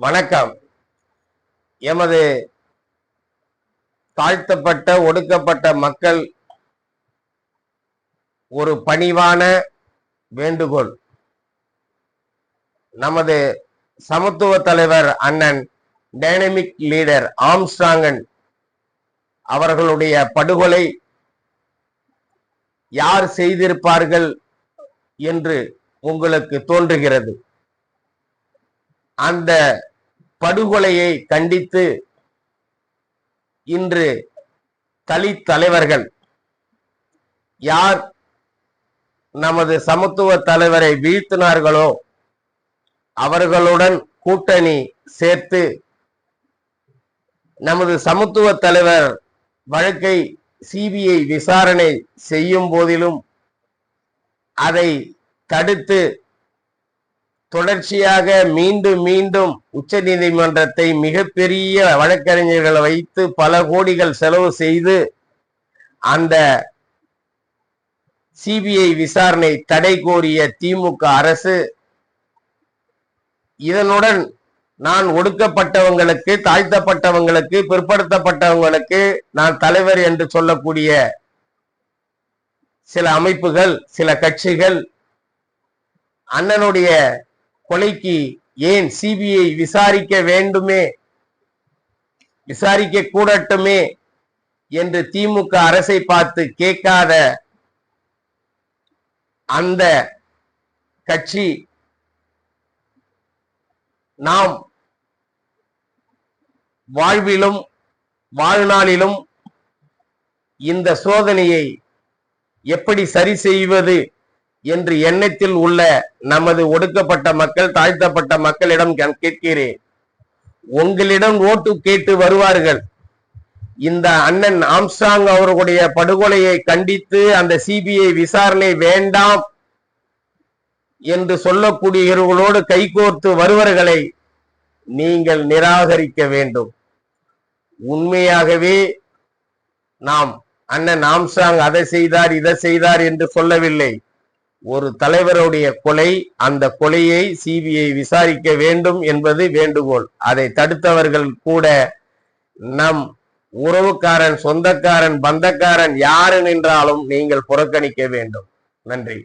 வணக்கம். எமது தாழ்த்தப்பட்ட ஒடுக்கப்பட்ட மக்கள் ஒரு பணிவான வேண்டுகோள். நமது சமத்துவ தலைவர் அண்ணன் டைனமிக் லீடர் ஆம்ஸ்ட்ராங்கன் அவர்களுடைய படுகொலை யார் செய்திருப்பார்கள் என்று உங்களுக்கு தோன்றுகிறது? அந்த படுகொலையை கண்டித்து இன்று தலித் தலைவர்கள் யார் நமது சமத்துவ தலைவரை வீழ்த்தினார்களோ அவர்களுடன் கூட்டணி சேர்த்து நமது சமத்துவ தலைவர் வழக்கை சிபிஐ விசாரணை செய்யும் போதிலும் அதை தடுத்து தொடர்ச்சியாக மீண்டும் மீண்டும் உச்ச நீதிமன்றத்தை மிகப்பெரிய வழக்கறிஞர்களை வைத்து பல கோடிகள் செலவு செய்து அந்த சிபிஐ விசாரணை தடை கோரிய திமுக அரசு இதனுடன் நான் ஒடுக்கப்பட்டவங்களுக்கு, தாழ்த்தப்பட்டவங்களுக்கு, பிற்படுத்தப்பட்டவங்களுக்கு நான் தலைவர் என்று சொல்லக்கூடிய சில அமைப்புகள், சில கட்சிகள் அண்ணனுடைய கொலைக்கு ஏன் சிபிஐ விசாரிக்க வேண்டுமே, விசாரிக்க கூடட்டுமே என்று திமுக அரசை பார்த்து கேட்காத அந்த கட்சி நாம் வாழ்விலும் வாழ்நாளிலும் இந்த சோதனையை எப்படி சரி செய்வது என்று எண்ணத்தில் உள்ள நமது ஒடுக்கப்பட்ட மக்கள், தாழ்த்தப்பட்ட மக்களிடம் கேட்கிறேன். உங்களிடம் ஓட்டு கேட்டு வருவார்கள். இந்த அண்ணன் ஆம்ஸ்ட்ராங் அவர்களுடைய படுகொலையை கண்டித்து அந்த சிபிஐ விசாரணை வேண்டாம் என்று சொல்லக்கூடியவர்களோடு கைகோர்த்து வருவர்களை நீங்கள் நிராகரிக்க வேண்டும். உண்மையாகவே நாம் அண்ணன் ஆம்ஸ்ட்ராங் அதை செய்தார் இதை செய்தார் என்று சொல்லவில்லை. ஒரு தலைவருடைய கொலை, அந்த கொலையை சிபிஐ விசாரிக்க வேண்டும் என்பது வேண்டுகோள். அதை தடுத்தவர்கள் கூட நம் உறவுக்காரன், சொந்தக்காரன், பந்தக்காரன் யாரு நின்றாலும் நீங்கள் புறக்கணிக்க வேண்டும். நன்றி.